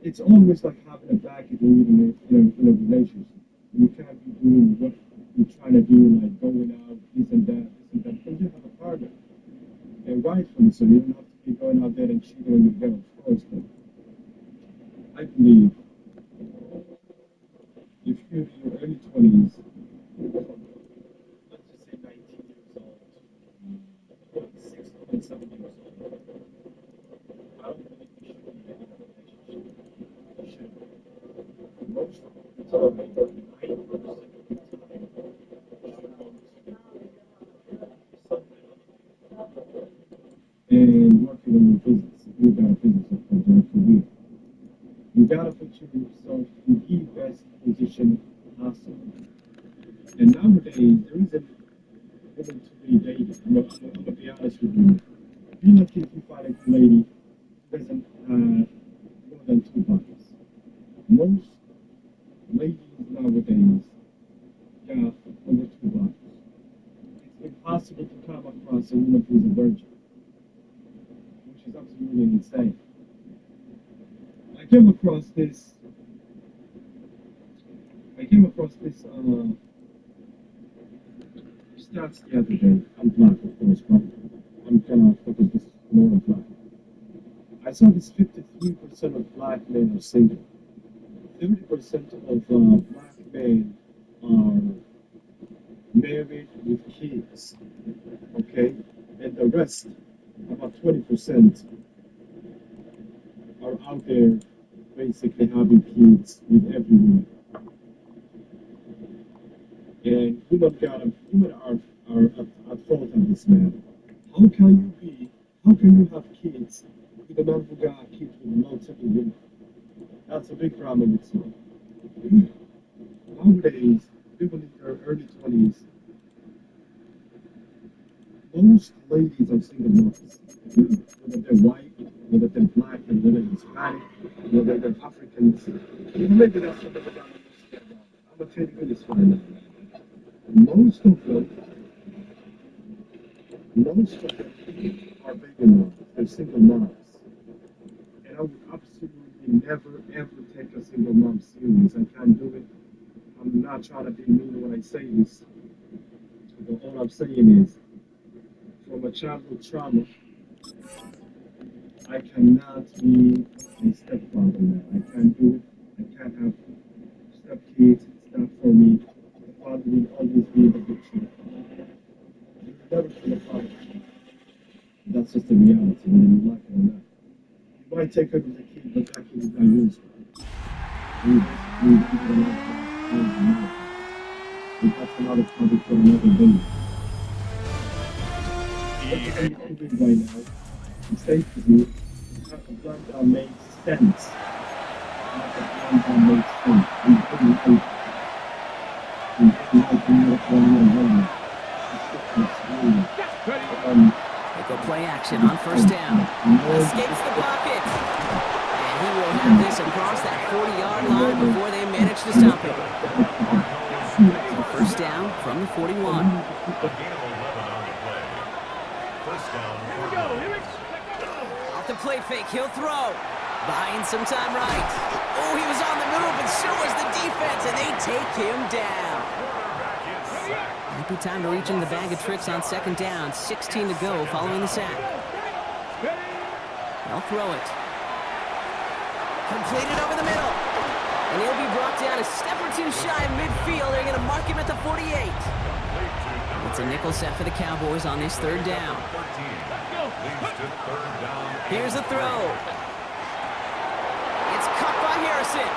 it's always like having a baggage when you're in a relationship. You can't be doing what you're trying to do, like going out, this and that, because you have a partner. And rightfully so, you don't have to be going out there and cheating on your girl, of course, but I believe if you're in your early 20s, let's just say 19 years old, 26, 27 years old, I don't believe you should be in a relationship. You should. Most of the time, 90% of the time, you should want to something and working on your business. If you got a business, of course, or a career. You gotta put yourself in the best position possible. And nowadays, there isn't women to be dated. I'm gonna be honest with you. If you're lucky if you find a good lady who doesn't more than two bodies. Most ladies nowadays got over two bodies. It's impossible to come across a woman who's a virgin, which is absolutely insane. I came across this. I came across this stats the other day. I'm black, of course, but I'm gonna focus this more on black. I saw this 53% of black men are single. 30% of black men are married with kids. Okay, and the rest, about 20%, are out there basically having kids with everyone. And women are at fault on this, man. How can you be? How can you have kids with a man who got kids with multiple women? That's a big problem itself. Nowadays, people in their early 20s, most ladies are single mothers. Whether they're white, whether they're black, and whether they're Hispanic, whether they're Africans. Maybe that's something that I'm gonna tell you this right now. Most of them, most of them are baby moms. They're single moms. And I would absolutely never ever take a single mom serious. I can't do it. I'm not trying to be mean when I say this, but all I'm saying is, from a childhood trauma, I cannot be a stepfather now. I can't do it. I can't have stepkids. It's not for me. The father will always be the picture. You never feel a father. That's just the reality, whether you like it or not. You might take care of the kid, but that kid is not yours. We basically don't get a lot of things. And that's another topic for another day. Let's see COVID right now. It stays with you. It's not a plan that makes sense. It's not a plan that makes sense. We couldn't help it. We couldn't help it. One year. It's really. They go play action on first down. Escapes the pocket. And he will have this across that 40-yard line before they manage to stop him. So first down from the 41. Off the play fake, he'll throw. Buying some time right. Oh, he was on the move, and so was the defense, and they take him down. Might be time to reach in the bag of tricks on second down. 16 to go following the sack. They'll throw it. Completed over the middle. And he'll be brought down a step or two shy of midfield. They're going to mark him at the 48. It's a nickel set for the Cowboys on this third down. Here's the throw. It's caught by Harrison.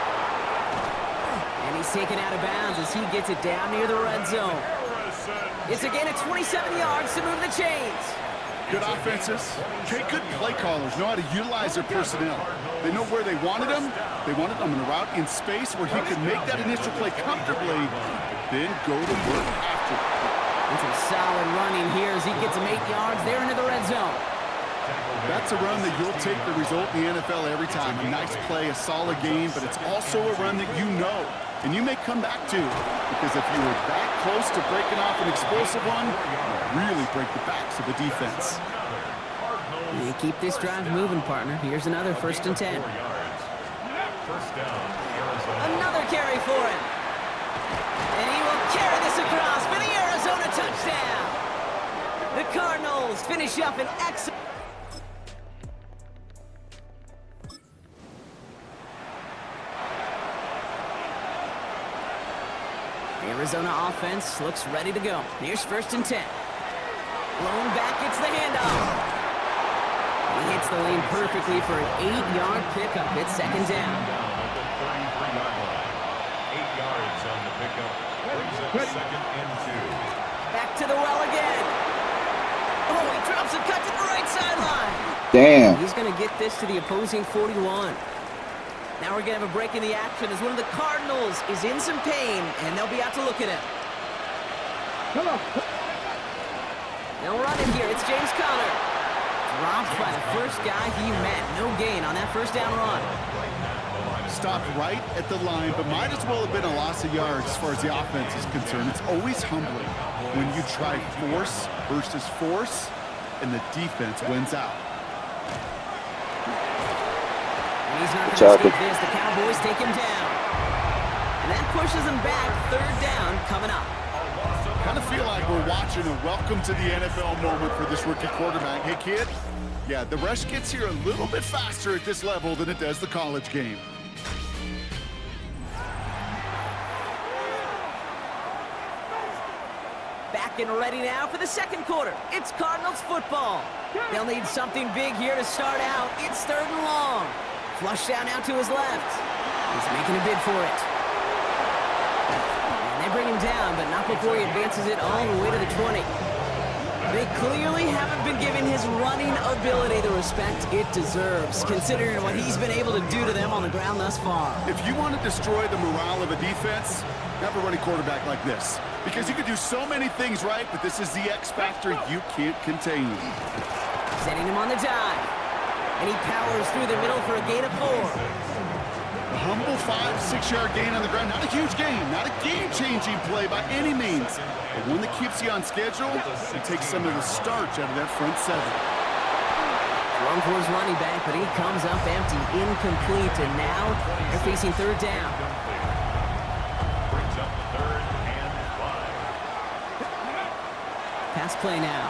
And he's taken out of bounds as he gets it down near the red zone. It's a gain of 27 yards to move the chains. Good offenses. Okay, good play callers know how to utilize their personnel. They know where they wanted him. They wanted him in a route in space where he could make that initial play comfortably, then go to work after. It's a solid running here as he gets him 8 yards there into the red zone. That's a run that you'll take the result in the NFL every time. A nice play, a solid game, but it's also a run that you know and you may come back to, because if you were that close to breaking off an explosive one, you really break the backs of the defense. You keep this drive moving, partner. Here's another 1st and 10. First down, Arizona. Another carry for him. And he will carry this across for the Arizona touchdown. The Cardinals finish up an excellent... The Arizona offense looks ready to go. Here's 1st and 10. Blown back, gets the handoff. He hits the lane perfectly for an 8-yard pickup. It's 2nd down. At the 33-yard line. 8 yards on the pickup. Brings up 2nd and 2. Back to the well again. Oh, he drops a cut to the right sideline. Damn. He's going to get this to the opposing 41. Now we're going to have a break in the action as one of the Cardinals is in some pain, and they'll be out to look at him. They'll run in here. It's James Conner. Dropped by the first guy he met. No gain on that 1st down run. Stopped right at the line, but might as well have been a loss of yards as far as the offense is concerned. It's always humbling when you try force versus force, and the defense wins out. And he's not going to escape this. The Cowboys take him down. And that pushes him back. 3rd down coming up. Kind of feel like we're watching a welcome to the NFL moment for this rookie quarterback. Hey, kid, yeah, the rush gets here a little bit faster at this level than it does the college game. Back and ready now for the 2nd quarter. It's Cardinals football. They'll need something big here to start out. It's 3rd and long. Flush down out to his left. He's making a bid for it. And they bring him down, but not before he advances it all the way to the 20. They clearly haven't been giving his running ability the respect it deserves, considering what he's been able to do to them on the ground thus far. If you want to destroy the morale of a defense, have a running quarterback like this. Because you can do so many things right, but this is the X factor you can't contain. Setting him on the dive. And he powers through the middle for a gain of 4. A humble 5-6 yard gain on the ground. Not a huge gain, not a game-changing play by any means, but one that keeps you on schedule and takes some of the starch out of that front 7. Thrown for his running back, but he comes up empty, incomplete, and now they're facing 3rd down. Brings up 3rd and 5. Pass play now.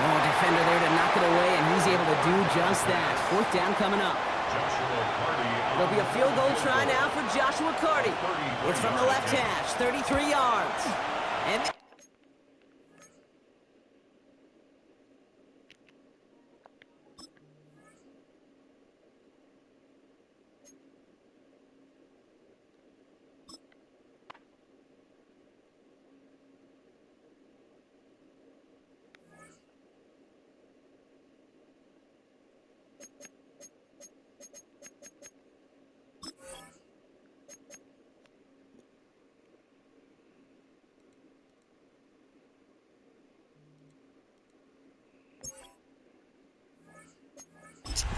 Oh, defender there to knock it away, and he's able to do just that. 4th down coming up. There'll be a field goal try now for Joshua Carty. It's from the left hash, 33 yards. And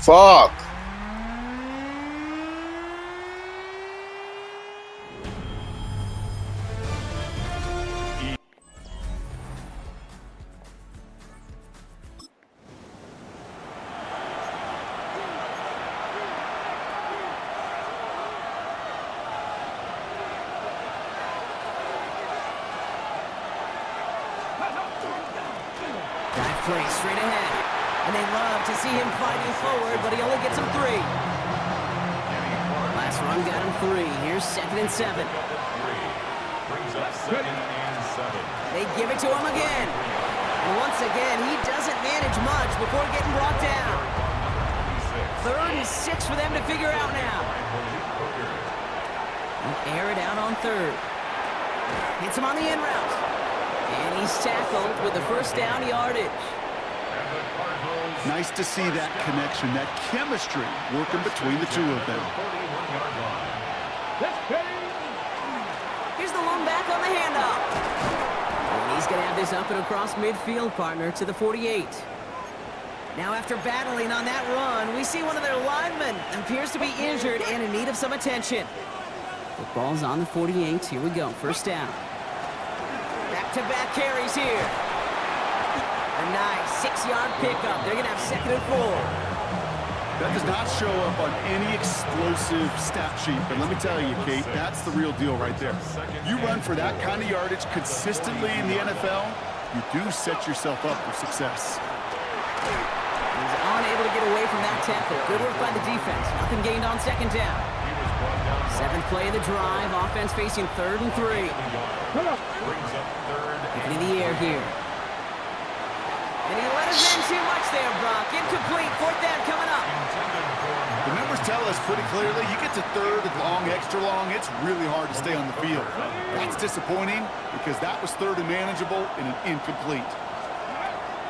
Fuck. dive play straight ahead. And they love to see him fighting forward, but he only gets him 3. Last run got him 3. Here's 2nd and 7. Brings up 2nd and 7. They give it to him again. And once again, he doesn't manage much before getting brought down. 3rd and 6 for them to figure out now. And air it out on 3rd. Hits him on the in route. And he's tackled with the 1st down yardage. Nice to see that connection, that chemistry working between the two of them. Here's the lone back on the handoff. And he's going to have this up and across midfield, partner, to the 48. Now, after battling on that run, we see one of their linemen appears to be injured and in need of some attention. The ball's on the 48. Here we go. 1st down. Back-to-back carries here. A nice 6-yard pickup. They're going to have 2nd and 4. That does not show up on any explosive stat sheet, but let me tell you, Kate, that's the real deal right there. You run for that kind of yardage consistently in the NFL, you do set yourself up for success. He's unable to get away from that tackle. Good work by the defense. Nothing gained on second down. 7th play of the drive. Offense facing 3rd and 3. Looking in the air here. And he let his men too much there, Brock. Incomplete. 4th down coming up. The numbers tell us pretty clearly, you get to 3rd and long, extra long, it's really hard to stay on the field. That's disappointing because that was 3rd and manageable and an incomplete.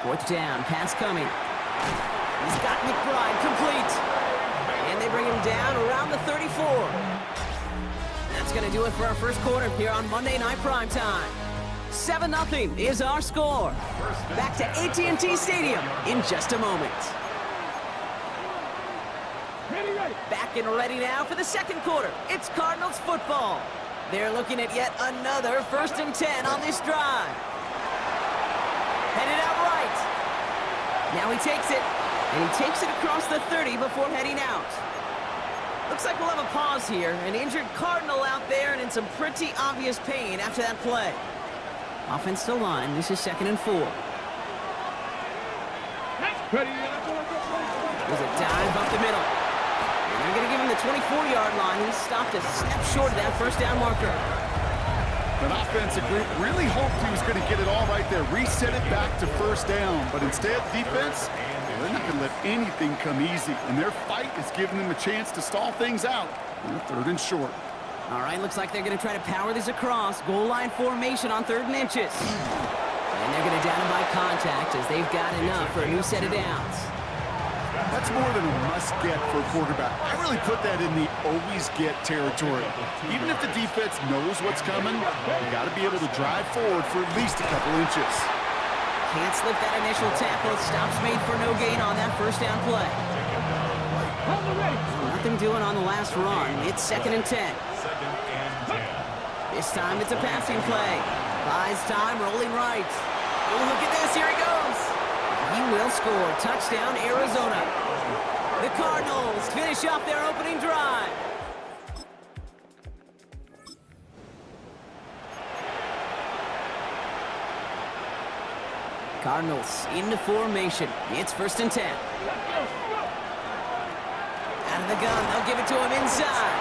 4th down. Pass coming. He's got McBride complete. And they bring him down around the 34. That's going to do it for our first quarter here on Monday Night Primetime. 7-0 is our score. Back to AT&T Stadium in just a moment. Back and ready now for the second quarter. It's Cardinals football. They're looking at yet another 1st and 10 on this drive. Headed out right. Now he takes it, and he takes it across the 30 before heading out. Looks like we'll have a pause here. An injured Cardinal out there and in some pretty obvious pain after that play. Offense to line. This is 2nd and 4. There's a dive up the middle. And they're going to give him the 24-yard line. He stopped a step short of that 1st down marker. That offensive group really hoped he was going to get it all right there, reset it back to 1st down. But instead, defense, they're not going to let anything come easy. And their fight is giving them a chance to stall things out on 3rd and short. All right, looks like they're going to try to power this across. Goal line formation on 3rd and inches. And they're going to down him by contact as they've got enough for a new set of downs. That's more than a must-get for a quarterback. I really put that in the always-get territory. Even if the defense knows what's coming, you got to be able to drive forward for at least a couple inches. Can't slip that initial tackle. Stops made for no gain on that 1st down play. Nothing doing on the last run. It's 2nd and 10. This time it's a passing play. Buys time, rolling right. Oh, look at this. Here he goes. He will score. Touchdown, Arizona. The Cardinals finish off their opening drive. Cardinals into formation. It's 1st and 10. Out of the gun. They'll give it to him inside.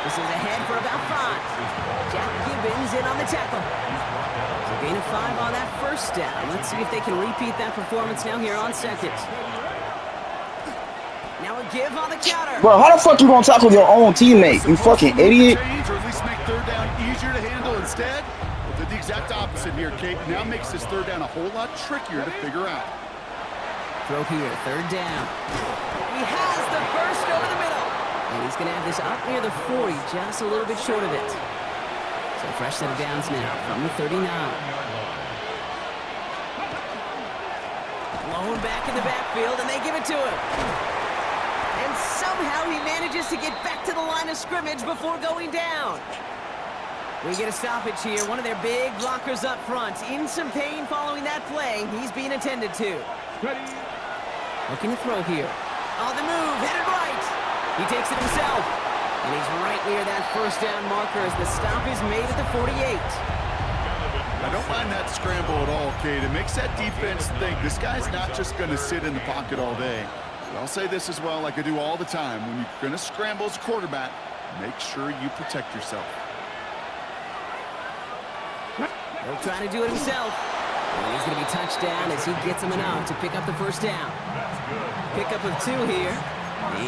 This is ahead for about 5. Jack Gibbons in on the tackle. So gain of 5 on that 1st down. Let's see if they can repeat that performance now here on 2nd. Now a give on the counter. Bro, how the fuck you gonna tackle your own teammate? You fucking idiot. Or at least make 3rd down easier to handle instead. Well, did the exact opposite here, Kate. Now makes this 3rd down a whole lot trickier to figure out. Throw here, 3rd down. He has the first over the middle. And he's going to have this up near the 40, just a little bit short of it. So fresh set of downs now from the 39. Blown back in the backfield, and they give it to him. And somehow he manages to get back to the line of scrimmage before going down. We get a stoppage here. One of their big blockers up front. In some pain following that play. He's being attended to. Looking to throw here. On the move, headed right. He takes it himself. And he's right near that 1st down marker as the stop is made at the 48. I don't mind that scramble at all, Kate. It makes that defense think this guy's not just going to sit in the pocket all day. But I'll say this as well, like I do all the time. When you're going to scramble as a quarterback, make sure you protect yourself. He'll try to do it himself. And he's going to be touched down as he gets him enough to pick up the 1st down. Pickup of 2 here.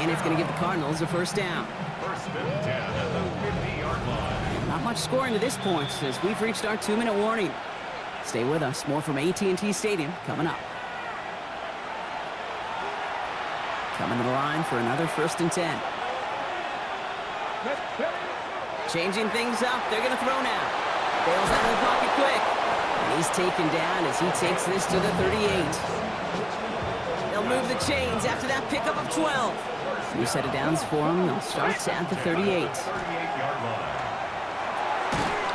And it's going to give the Cardinals a 1st down. 1st and 10 at the 50-yard line. Not much scoring to this point as we've reached our 2-minute warning. Stay with us. More from AT&T Stadium coming up. Coming to the line for another 1st and 10. Changing things up. They're going to throw now. Bails out of the pocket quick. And he's taken down as he takes this to the 38. They'll move the chains after that pickup of 12. New set of downs for him. They'll start at the 38.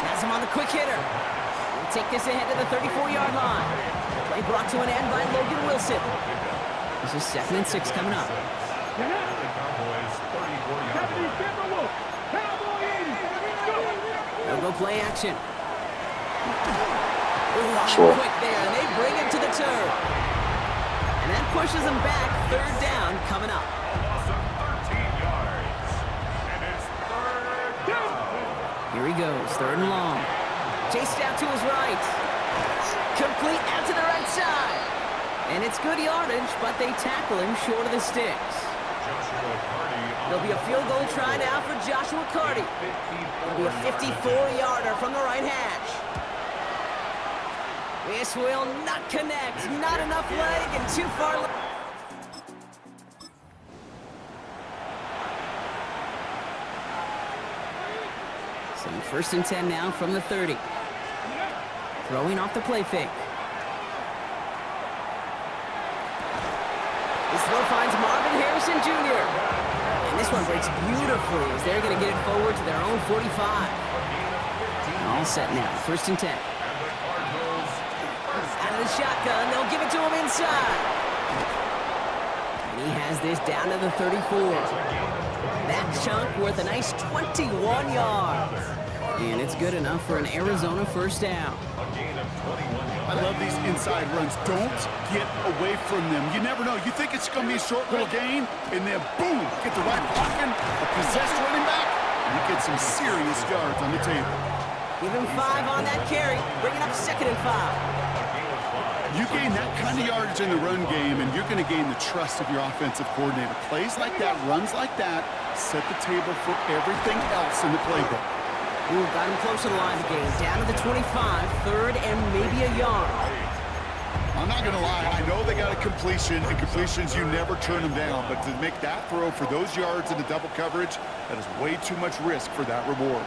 Has him on the quick hitter. We'll take this ahead to the 34-yard line. Play brought to an end by Logan Wilson. This is 2nd and 6 coming up. The Cowboys 34-yard line. They'll go play action. Ooh, Sure. quick there, and they bring him to the turf. And that pushes him back. Third down coming up. Loss of 13 yards. And it's third down. Here he goes, third and long. Chased out to his right. Complete out to the right side. And it's good yardage, but they tackle him short of the sticks. Joshua Carty. There'll be a field goal try now for Joshua Carty. It'll be a 54-yarder from the right hash. This will not connect. Not enough leg and too far left. So first and 10 now from the 30. Throwing off the play fake. This throw finds Marvin Harrison Jr. And this one breaks beautifully as they're going to get it forward to their own 45. All set now, first and 10. Out of the shotgun, they'll give it to him inside. And he has this down to the 34. That chunk worth a nice 21 yards. And it's good enough for an Arizona first down. I love these inside runs. Don't get away from them. You never know. You think it's going to be a short little gain, and then boom, get the right blocking, a possessed running back, and you get some serious yards on the table. Give him 5 on that carry, bringing up second and 5. You gain that kind of yardage in the run game, and you're going to gain the trust of your offensive coordinator. Plays like that, runs like that, set the table for everything else in the playbook. Ooh, got him close to the line of the game. Down to the 25, third and maybe a yard. I'm not going to lie. I know they got a completion, and completions, you never turn them down. But to make that throw for those yards in the double coverage, that is way too much risk for that reward.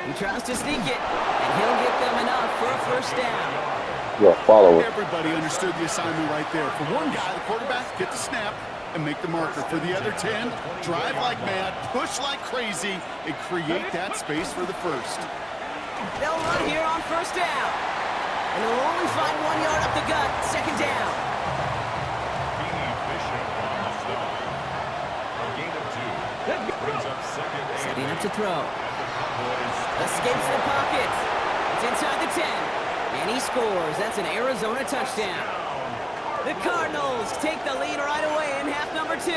He tries to sneak it, and he'll get them enough for a first down. Yeah, follow it. Everybody understood the assignment right there. For one guy, the quarterback, get the snap and make the marker. For the other 10, drive like mad, push like crazy, and create that space for the first. They'll run here on first down. And they'll only find 1 yard up the gut, second down. Setting up to throw. Escapes the pocket. It's inside the 10. And he scores. That's an Arizona touchdown. The Cardinals take the lead right away in half number 2.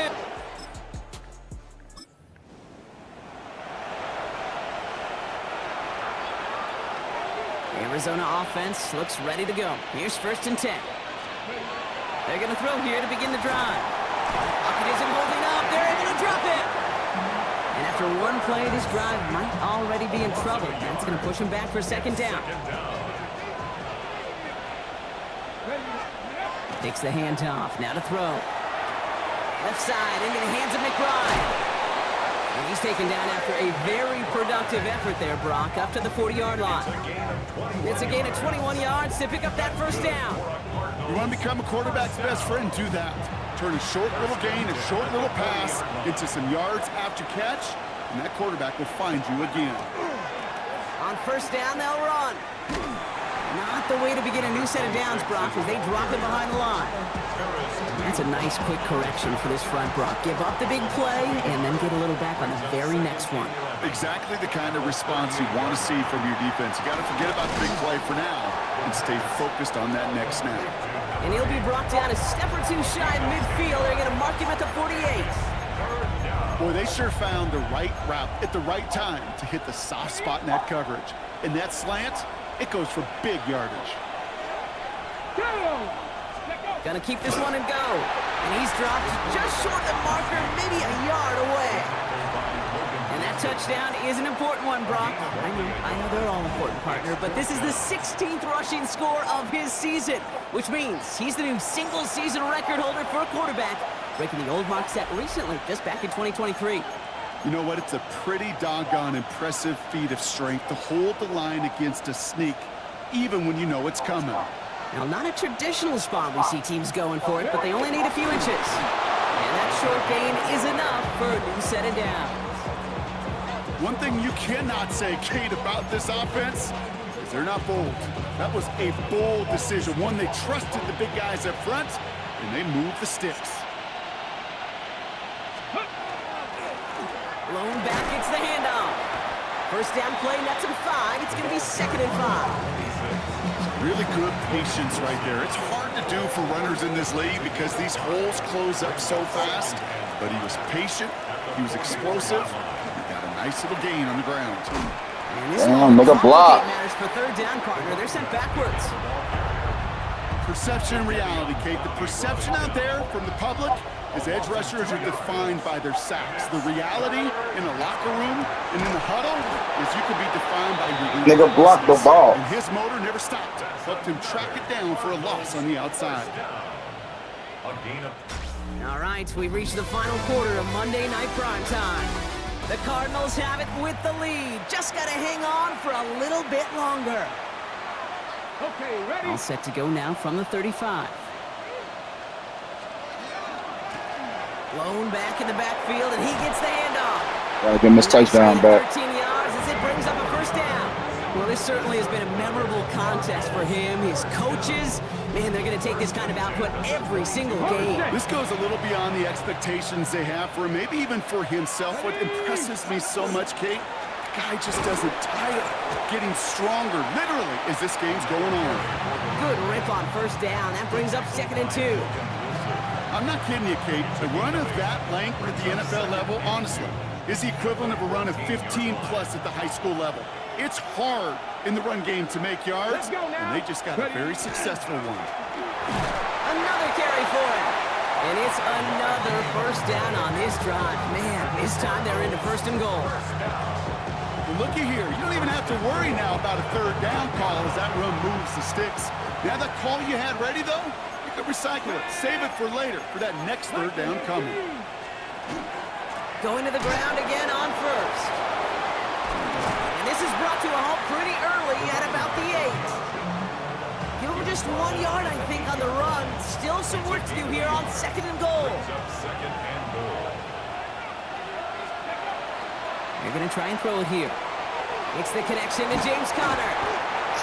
The Arizona offense looks ready to go. Here's first and 10. They're going to throw here to begin the drive. Pocket isn't holding up. They're able to drop it. And after one play, this drive might already be in trouble. That's going to push him back for second down. Takes the handoff. Now to throw. Left side into the hands of McBride. And he's taken down after a very productive effort there, Brock, up to the 40-yard line. It's a gain of 21 yards to pick up that first down. You want to become a quarterback's best friend? Do that. Turn a short little gain, a short little pass into some yards after catch, and that quarterback will find you again. On first down, they'll run. Not the way to begin a new set of downs, Brock, as they drop it behind the line. That's a nice quick correction for this front, Brock. Give up the big play and then get a little back on the very next one. Exactly the kind of response you want to see from your defense. You got to forget about the big play for now and stay focused on that next snap. And he'll be brought down a step or two shy in midfield. They're going to mark him at the 48. Boy, they sure found the right route at the right time to hit the soft spot in that coverage. And that slant, it goes for big yardage. Gonna keep this one and go. And he's dropped just short of the marker, maybe a yard away. And that touchdown is an important one, Brock. I know they're all important, partner, but this is the 16th rushing score of his season, which means he's the new single-season record holder for a quarterback, breaking the old mark set recently, just back in 2023. You know what? It's a pretty doggone impressive feat of strength to hold the line against a sneak, even when you know it's coming. Now, not a traditional spot we see teams going for it, but they only need a few inches. And that short gain is enough for a new set of downs. One thing you cannot say, Kate, about this offense is they're not bold. That was a bold decision, one they trusted the big guys up front, and they moved the sticks. Lone back gets the handoff. First down play, nets him 5. It's going to be 2nd and 5. Really good patience right there. It's hard to do for runners in this league because these holes close up so fast. But he was patient, he was explosive, he got a nice little gain on the ground. Damn, make a block. Matters for 3rd down, partner. They're sent backwards. Perception and reality, Kate. The perception out there from the public is edge rushers are defined by their sacks. The reality in the locker room and in the huddle is you can be defined by your Nigga blocked the ball. And his motor never stopped. Helped him track it down for a loss on the outside. A gain of All right, we've reached the final quarter of Monday Night Primetime. The Cardinals have it with the lead. Just got to hang on for a little bit longer. Okay, ready? All set to go now from the 35. Lone back in the backfield, and he gets the handoff. Gotta give him his touchdown back. 13 yards as it brings up a first down. Well, this certainly has been a memorable contest for him. His coaches, man, they're going to take this kind of output every single game. This goes a little beyond the expectations they have for him, maybe even for himself. What impresses me so much, Kate, the guy just doesn't tire, getting stronger, literally, as this game's going on. Good rip on first down. That brings up 2nd and 2. I'm not kidding you, Kate. A run of that length at the NFL level, honestly, is the equivalent of a run of 15-plus at the high school level. It's hard in the run game to make yards, and they just got a very successful one. Another carry for him. And it's another first down on this drive. Man, this time they're into 1st and goal. Well, looky here. You don't even have to worry now about a 3rd down call as that run moves the sticks. Now that call you had ready, though, you can recycle it. Save it for later, for that next 3rd down coming. Going to the ground again on 1st. And this is brought to a halt pretty early at about the 8. Give him just 1 yard, I think, on the run. Still some work to do here on 2nd and goal. They're going to try and throw it here. It's the connection to James Conner.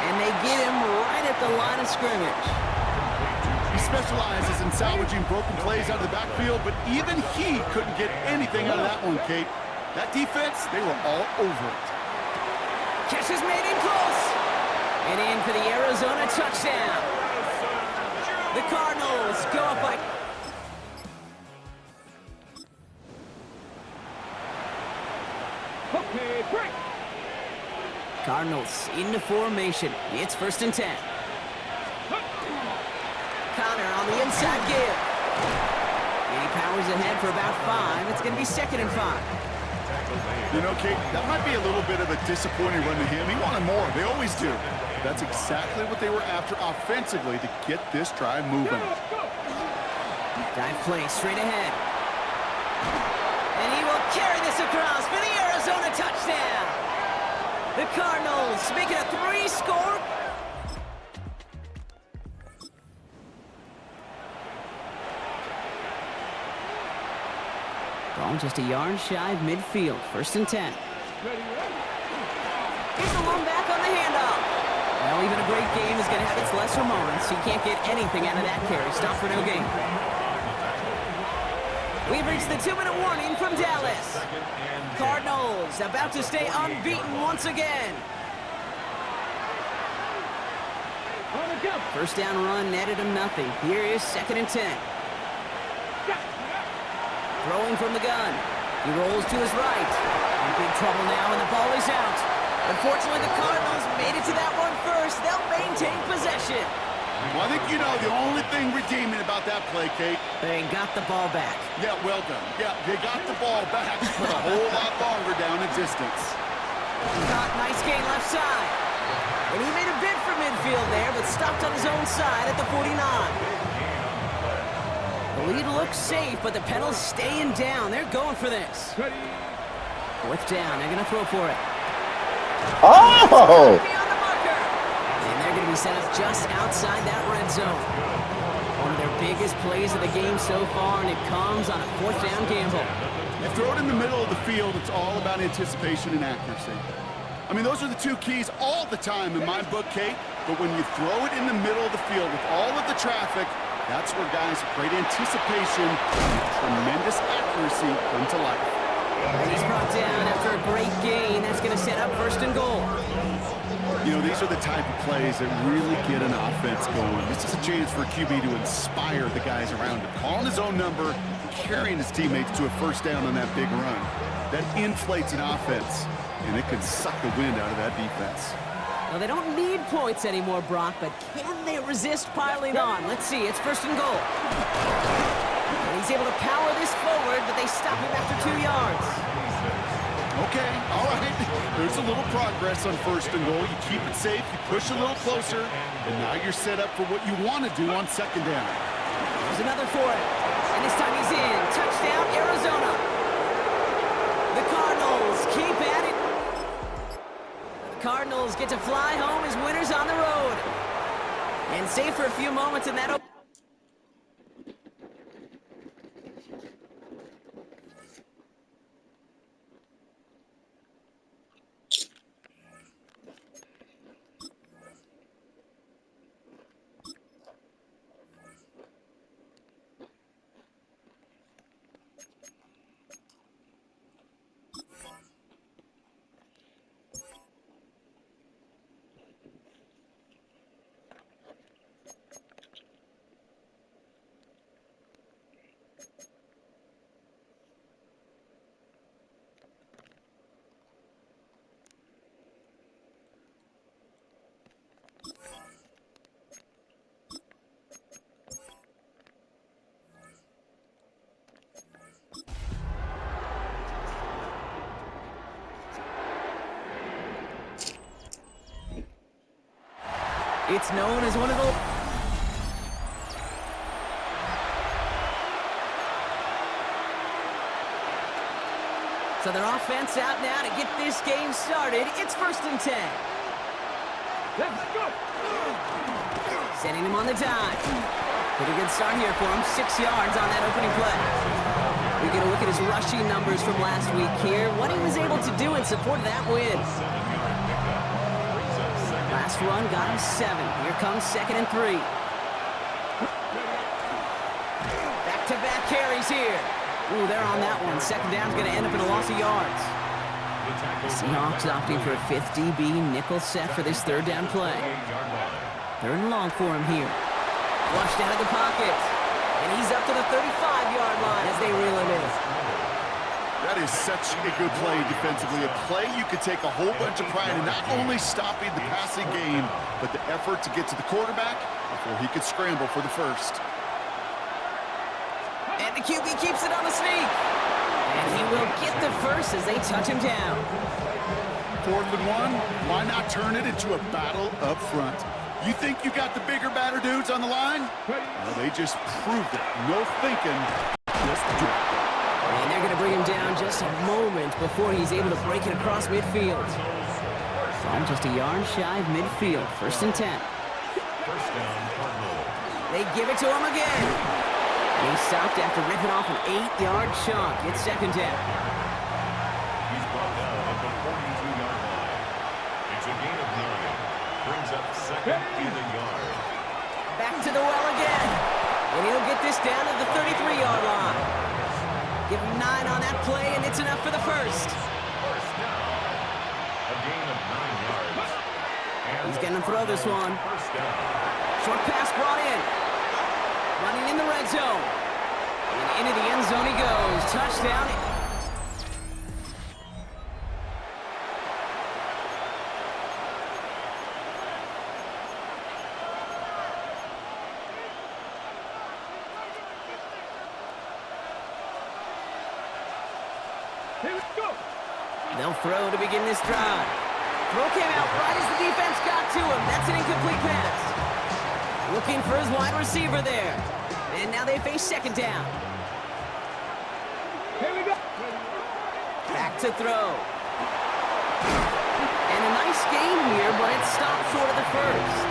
And they get him right at the line of scrimmage. He specializes in salvaging broken plays out of the backfield, but even he couldn't get anything out of that one, Kate. That defense, they were all over it. Catch is made in close. And in for the Arizona touchdown. The Cardinals go up by... Okay, break. Cardinals into formation. It's 1st and 10. Conner on the inside give. And he powers ahead for about 5. It's going to be 2nd and 5. You know, Kate, that might be a little bit of a disappointing run to him. He wanted more. They always do. But that's exactly what they were after offensively to get this drive moving. Dive play straight ahead. And he will carry this across for the Arizona touchdown. The Cardinals make it a 3-score. Ball just a yard shy of midfield. 1st and 10. Here's the lone back on the handoff. Well, even a great game is going to have its lesser moments. You can't get anything out of that carry. Stop for no gain. We've reached the 2-minute warning from Dallas. Cardinals about to stay unbeaten once again. First down run netted him nothing. Here is 2nd and 10. Throwing from the gun. He rolls to his right. In big trouble now, and the ball is out. Unfortunately, the Cardinals made it to that one first. They'll maintain possession. Well, I think you know the only thing redeeming about that play, Kate. They got the ball back. Yeah, well done. Yeah, they got the ball back, but a whole lot longer down in distance. Caught, nice gain left side. And he made a bid for midfield there, but stopped on his own side at the 49. The lead looks safe, but the Penals staying down. They're going for this. 4th down. They're going to throw for it. Oh! Beyond the marker. And they're going to be set up just outside that red zone. One of their biggest plays of the game so far, and it comes on a 4th down gamble. You throw it in the middle of the field, it's all about anticipation and accuracy. I mean, those are the two keys all the time in my book, Kate. But when you throw it in the middle of the field with all of the traffic, that's where guys with great anticipation and tremendous accuracy come to life. He's brought down after a great gain. That's going to set up 1st and goal. You know, these are the type of plays that really get an offense going. This is a chance for a QB to inspire the guys around him. Calling his own number, carrying his teammates to a 1st down on that big run. That inflates an offense, and it can suck the wind out of that defense. Well, they don't need points anymore, Brock, but can they resist piling on? Let's see. It's 1st and goal. And he's able to power this forward, but they stop him after 2 yards. Okay, all right. There's a little progress on 1st and goal. You keep it safe, you push a little closer, and now you're set up for what you want to do on 2nd down. There's another for it. And this time he's in. Touchdown, Arizona. The Cardinals keep at it. The Cardinals get to fly home as winners on the road. And safe for a few moments in that open. It's known as one of the... So their offense out now to get this game started. It's 1st and 10. Let's go. Setting him on the dime. Pretty good start here for him. 6 yards on that opening play. We get a look at his rushing numbers from last week here. What he was able to do in support of that win. Last run got him 7. Here comes 2nd and 3. Back-to-back carries here. Ooh, they're on that one. 2nd down's going to end up in a loss of yards. The Seahawks opting for a 5th DB nickel set for this 3rd down play. 3rd and long for him here. Flushed out of the pocket. And he's up to the 35-yard line as they reel him in. That is such a good play defensively. A play you could take a whole bunch of pride in not only stopping the passing game, but the effort to get to the quarterback before he could scramble for the 1st. And the QB keeps it on the sneak. And he will get the 1st as they touch him down. 4th and 1, why not turn it into a battle up front? You think you got the bigger, badder dudes on the line? Well, they just proved it. No thinking, just do it. And they're going to bring him down just a moment before he's able to break it across midfield. I'm just a yard shy of midfield. 1st and 10. 1st down, Cardinals. They give it to him again. And he stopped after ripping off an 8-yard chunk. It's 2nd down. He's brought down at the 42-yard line. It's a gain of 9. Brings up 2nd and a yard. Back to the well again. And he'll get this down to the 33-yard line. Give him 9 on that play, and it's enough for the 1st. 1st down. A gain of 9 yards. And He's going to throw this one. 1st down. Short pass brought in. Running in the red zone. And into the end zone he goes. Touchdown. They'll throw to begin this drive. Throw came out right as the defense got to him. That's an incomplete pass. Looking for his wide receiver there. And now they face 2nd down. Here we go. Back to throw. And a nice game here, but it stopped short of the 1st.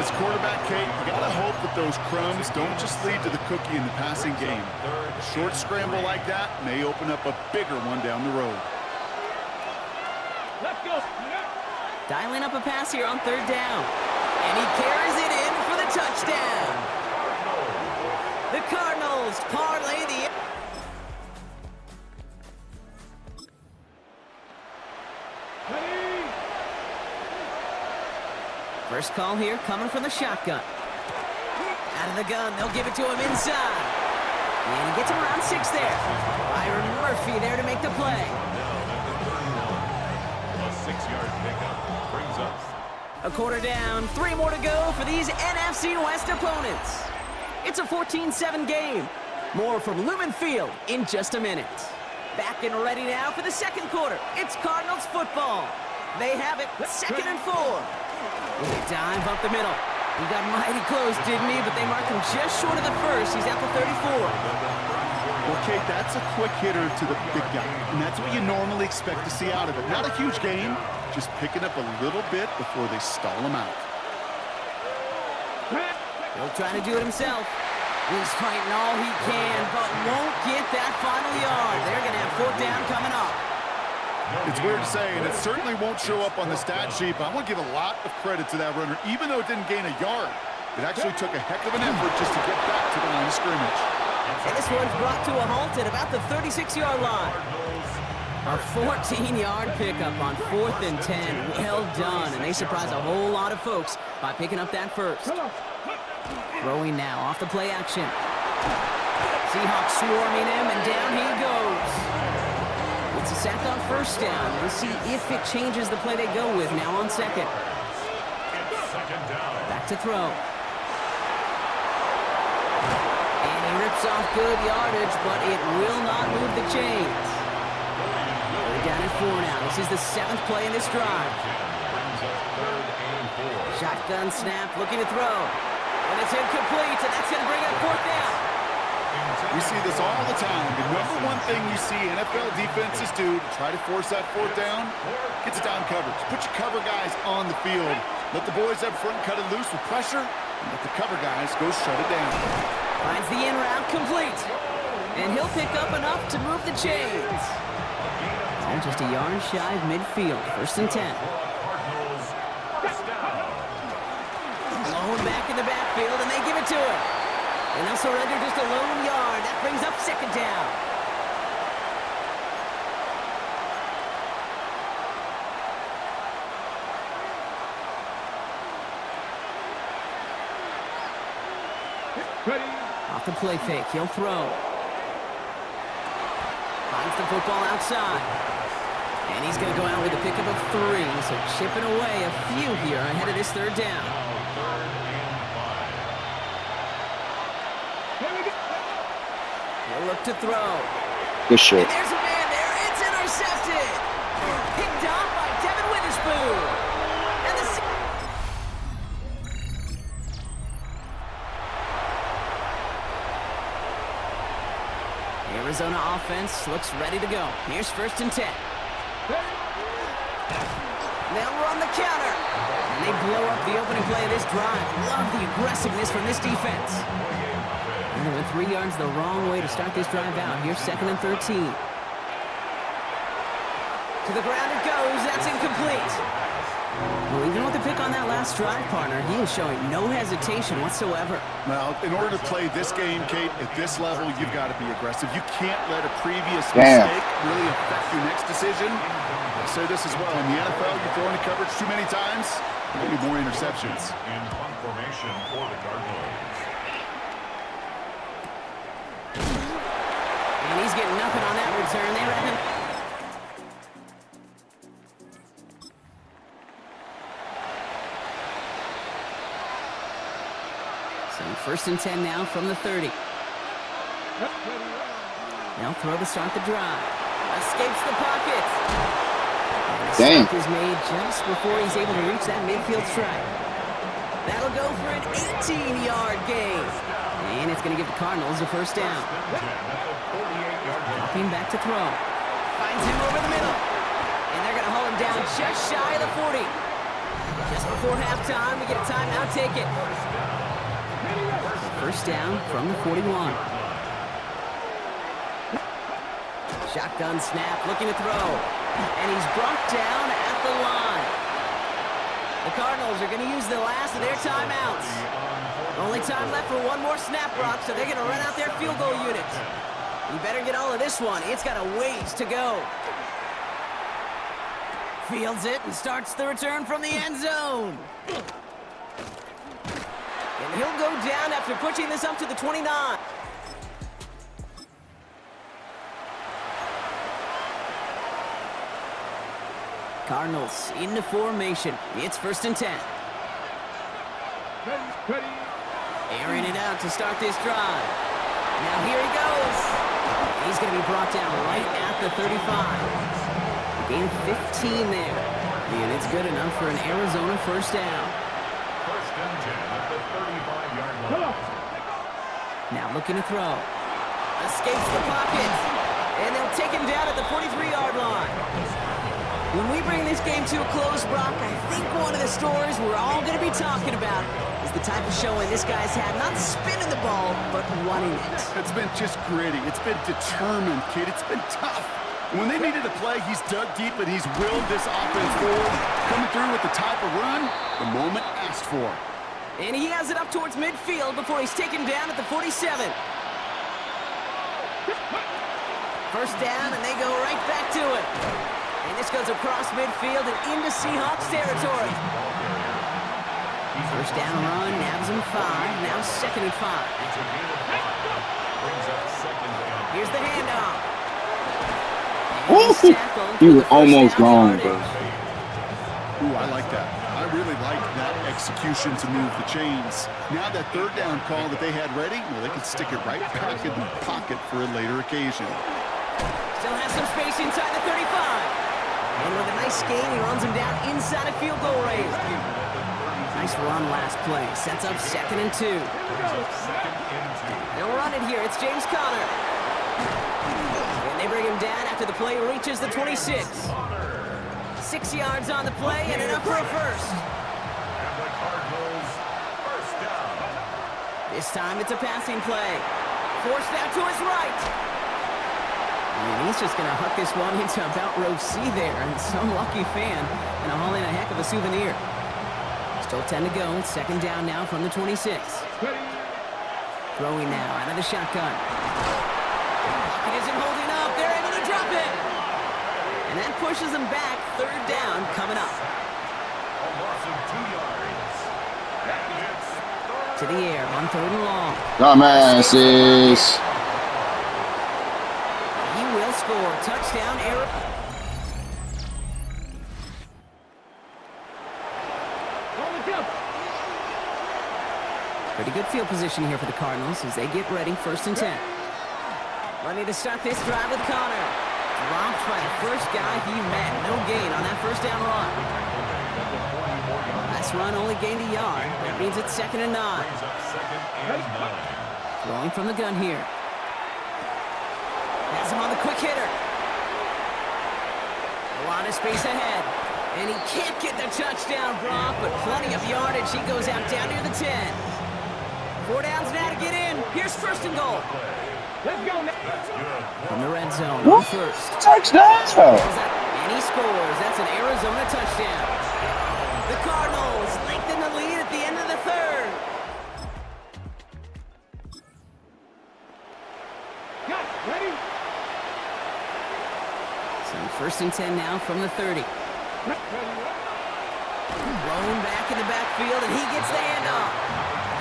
As quarterback, Kate, you got to hope that those crumbs don't just lead to the cookie in the passing game. A short scramble like that may open up a bigger one down the road. Let's go. Dialing up a pass here on 3rd down. And he carries it in for the touchdown. The Cardinals parlay the... First call here coming from the shotgun. Out of the gun, they'll give it to him inside. And he gets him around 6 there. Byron Murphy there to make the play. A 6-yard pickup brings up. A quarter down, 3 more to go for these NFC West opponents. It's a 14-7 game. More from Lumen Field in just a minute. Back and ready now for the second quarter. It's Cardinals football. They have it, 2nd and 4. With a dive up the middle. He got mighty close, didn't he? But they marked him just short of the first. He's at the 34. Well, Kate, that's a quick hitter to the big guy, and that's what you normally expect to see out of it. Not a huge gain, just picking up a little bit before they stall him out. He'll try to do it himself. He's fighting all he can, but won't get that final yard. They're going to have 4th down coming up. It's weird to say, and it certainly won't show up on the stat sheet, but I want to give a lot of credit to that runner. Even though it didn't gain a yard, it actually took a heck of an effort just to get back to the line of scrimmage. And this one's brought to a halt at about the 36-yard line. A 14-yard pickup on 4th and 10. Well done, and they surprise a whole lot of folks by picking up that first. Throwing now off the play action. Seahawks swarming him, and down he goes. It's a sack on 1st down. We'll see if it changes the play they go with now on 2nd. Back to throw. And he rips off good yardage, but it will not move the chains. We're down at 4 now. This is the 7th play in this drive. Shotgun snap, looking to throw. And it's incomplete, and that's going to bring up 4th down. We see this all the time. The number one thing you see NFL defenses do to try to force that 4th down, gets down coverage. Put your cover guys on the field. Let the boys up front cut it loose with pressure, and let the cover guys go shut it down. Finds the in route complete. And he'll pick up enough to move the chains. Oh, just a yard shy of midfield. 1st and 10. Blown back in the backfield, and they give it to him. And they'll surrender just a lone yard. That brings up 2nd down. Off the play fake, he'll throw. Finds the football outside. And he's going to go out with a pickup of 3. So chipping away a few here ahead of this 3rd down. He'll look to throw. Good shit. And there's a man there. It's intercepted. Picked off by Devin Witherspoon. And the... Arizona offense looks ready to go. Here's 1st and 10. They'll run the counter. And they blow up the opening play of this drive. Love the aggressiveness from this defense. And they went 3 yards the wrong way to start this drive out. Here's 2nd and 13. To the ground it goes. That's incomplete. Well, even with the pick on that last drive, partner, he is showing no hesitation whatsoever. Well, in order to play this game, Kate, at this level, you've got to be aggressive. You can't let a previous mistake really affect your next decision. I say this as well. In the NFL, you throw into coverage too many times, maybe more interceptions. In punt formation for the Cardinals. And he's getting nothing on that return. They reckon. So 1st and 10 now from the 30. They'll throw to start the drive. Escapes the pocket. Dang. Stop is made just before he's able to reach that midfield strike. That'll go for an 18-yard gain. And it's going to give the Cardinals a 1st down. Dropping back to throw. Finds him over the middle. And they're going to haul him down just shy of the 40. Just before halftime, we get a timeout. Take it. 1st down from the 41. Shotgun snap, looking to throw. And he's brought down at the line. The Cardinals are going to use the last of their timeouts. Only time left for one more snap, Brock, so they're going to run out their field goal unit. You better get all of this one. It's got a ways to go. Fields it and starts the return from the end zone. And he'll go down after pushing this up to the 29. Cardinals into formation. It's 1st and 10. Airing it out to start this drive. Now here he goes. He's going to be brought down right at the 35. Gain 15 there. And it's good enough for an Arizona 1st down. 1st and 10 at the 35-yard line. Now looking to throw. Escapes the pocket. And they'll take him down at the 43-yard line. When we bring this game to a close, Brock, I think one of the stories we're all going to be talking about is the type of showing this guy's had, not spinning the ball, but running it. It's been just gritty. It's been determined, kid. It's been tough. When they needed to play, he's dug deep and he's willed this offense forward, coming through with the type of run the moment asked for. And he has it up towards midfield before he's taken down at the 47. 1st down, and they go right back to it. And this goes across midfield and into Seahawks territory. 1st down run, nabs him 5, now 2nd and 5. Here's the handoff. Woo! He was almost gone, bro. Ooh, I like that. I really like that execution to move the chains. Now that 3rd down call that they had ready, well, they can stick it right back in the pocket for a later occasion. Still has some space inside the 35. And with a nice gain, he runs him down inside a field goal range. Nice run last play. Sets up 2nd and 2. They'll run it here. It's James Conner. And they bring him down after the play reaches the 26. 6 yards on the play and enough for a 1st. This time it's a passing play. Forced out to his right. And he's just going to huck this one into about row C there. And some lucky fan going to haul in a heck of a souvenir. Still 10 to go. 2nd down now from the 26. Throwing now out of the shotgun. Pocket isn't holding up. They're able to drop it. And that pushes them back. 3rd down coming up. A loss of 2 yards. To the air on 3rd and long. Dumbasses. He will score. Touchdown, Eric. Pretty good field position here for the Cardinals as they get ready. 1st and 10. Ready to start this drive with Conner. Dropped by the first guy he met. No gain on that 1st down run. Last run only gained a yard. That means it's 2nd and 9. Throwing from the gun here. Has him on the quick hitter. A lot of space ahead. And he can't get the touchdown, Brock, but plenty of yardage. He goes out down near the 10. 4 downs now to get in. Here's 1st and goal. Let's go now. From the red zone on 1st. Touchdown! And he scores. That's an Arizona touchdown. The Cardinals lengthen the lead at the end of the 3rd. Ready? So 1st and 10 now from the 30. Blown back in the backfield, and he gets the handoff.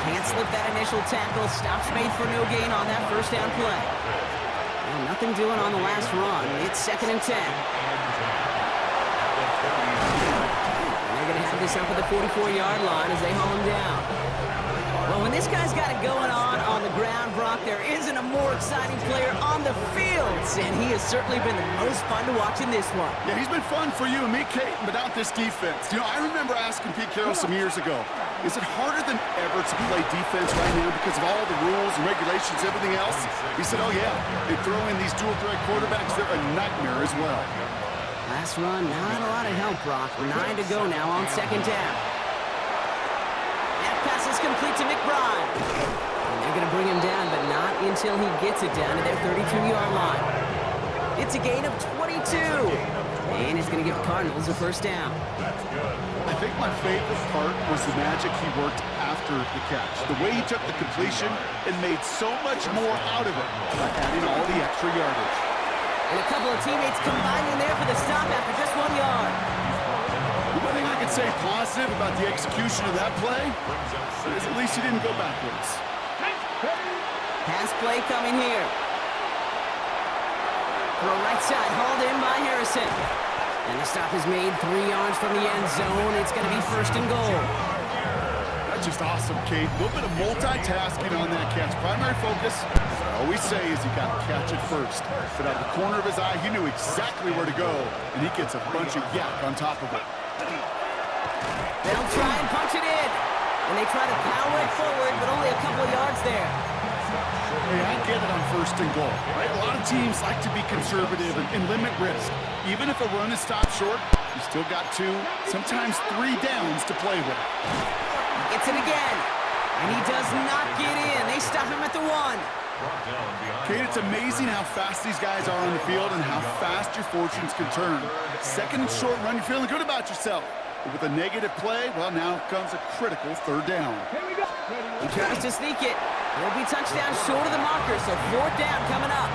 Can't slip that initial tackle. Stops made for no gain on that 1st down play. Well, nothing doing on the last run. It's 2nd and 10. And they're going to have this up at the 44-yard line as they haul him down. Well, when this guy's got it going on the ground, Brock, there isn't a more exciting player on the field. And he has certainly been the most fun to watch in this one. Yeah, he's been fun for you and me, Kate, but not this defense. You know, I remember asking Pete Carroll some years ago, is it harder than ever to play defense right now because of all the rules and regulations, everything else? He said, oh, yeah. They throw in these dual-threat quarterbacks. They're a nightmare as well. Last run, not a lot of help, Brock. 9 to go now on 2nd down. That pass is complete to McBride. And they're going to bring him down, but not until he gets it down to their 32-yard line. It's a gain of 22. And it's going to give the Cardinals a first down. That's good. I think my favorite part was the magic he worked after the catch. The way he took the completion and made so much more out of it by adding all the extra yardage. And a couple of teammates combining there for the stop after just 1 yard. The one thing I could say positive about the execution of that play is at least he didn't go backwards. Pass play coming here. Throw right side, hauled in by Harrison. And the stop is made 3 yards from the end zone. It's going to be first and goal. That's just awesome, Kate. A little bit of multitasking on that catch. Primary focus, as I always say, is you got to catch it first. But out of the corner of his eye, he knew exactly where to go, and he gets a bunch of yak on top of it. They'll try and punch it in. And they try to power it forward, but only a couple of yards there. Hey, I get it on first and goal, right? A lot of teams like to be conservative and limit risk. Even if a run is stopped short, you still got 2, sometimes 3 downs to play with. He gets it again. And he does not get in. They stop him at the 1. Kate, it's amazing how fast these guys are on the field and how fast your fortunes can turn. Second and short run, you're feeling good about yourself. But with a negative play, well, now comes a critical 3rd down. He tries to sneak it. He'll be touchdown short of the marker, so 4th down coming up.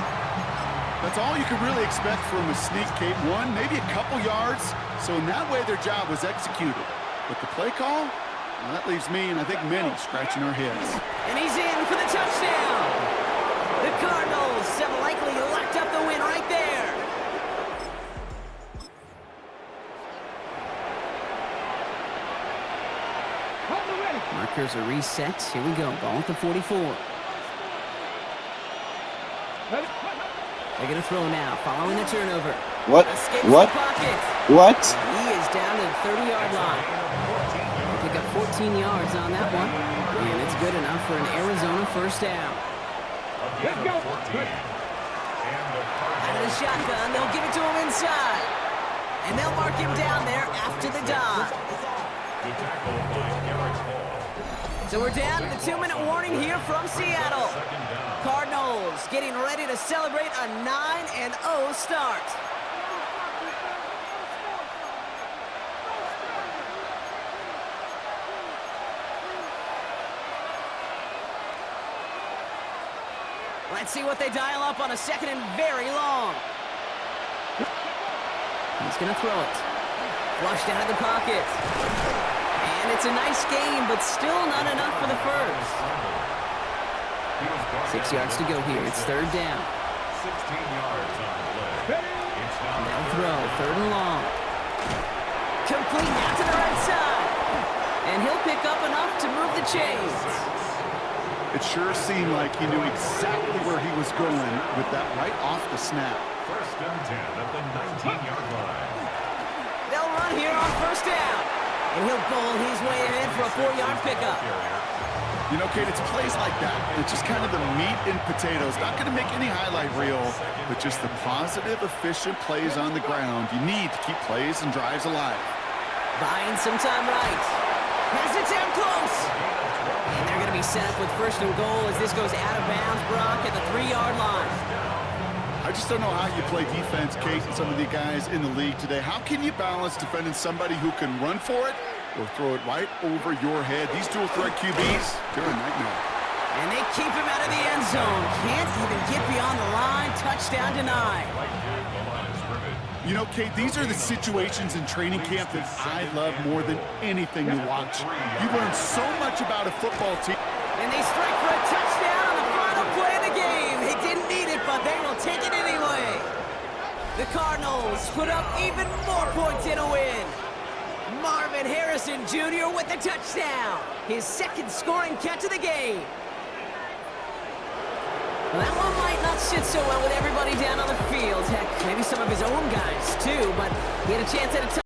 That's all you can really expect from a sneak, Kate. 1, maybe a couple yards. So in that way, their job was executed. But the play call, well, that leaves me and I think many scratching our heads. And he's in for the touchdown. The Cardinals have likely locked up the win right there. Markers are reset. Here we go. Ball at the 44. They're going to throw now, following the turnover. What? Escapes What? the pocket. What? He is down to the 30-yard line. They pick up 14 yards on that one. And it's good enough for an Arizona first down. Let's go. Out of the shotgun, they'll give it to him inside. And they'll mark him down there after the dive. So we're down to the 2-minute warning here from Seattle. Cardinals getting ready to celebrate a 9-0 start. Let's see what they dial up on a 2nd and very long. He's going to throw it. Flushed out of the pocket. And it's a nice game, but still not enough for the first. 6 yards to go here. It's 3rd down. 16 yards on the play. Now throw, 3rd and long. Complete now to the right side. And he'll pick up enough to move the chains. It sure seemed like he knew exactly where he was going with that right off the snap. 1st and 10 at the 19-yard line. They'll run here on 1st down. And he'll bowl his way ahead for a 4-yard pickup. You know, Kate, it's plays like that. It's just kind of the meat and potatoes. Not going to make any highlight reel, but just the positive, efficient plays on the ground. You need to keep plays and drives alive. Buying some time right. Pass it down close. And they're going to be set up with 1st and goal as this goes out of bounds, Brock, at the 3-yard line. I just don't know how you play defense, Kate, and some of the guys in the league today. How can you balance defending somebody who can run for it or throw it right over your head? These dual threat QBs, they're a nightmare. And they keep him out of the end zone. Can't even get beyond the line. Touchdown denied. You know, Kate, these are the situations in training camp that I love more than anything to watch. You learn so much about a football team. And they strike for a touchdown on the final play of the game. They didn't need it, but they will take it anyway. The Cardinals put up even more points in a win. Marvin Harrison Jr. with the touchdown. His 2nd scoring catch of the game. Well, that one might not sit so well with everybody down on the field. Heck, maybe some of his own guys too, but he had a chance at a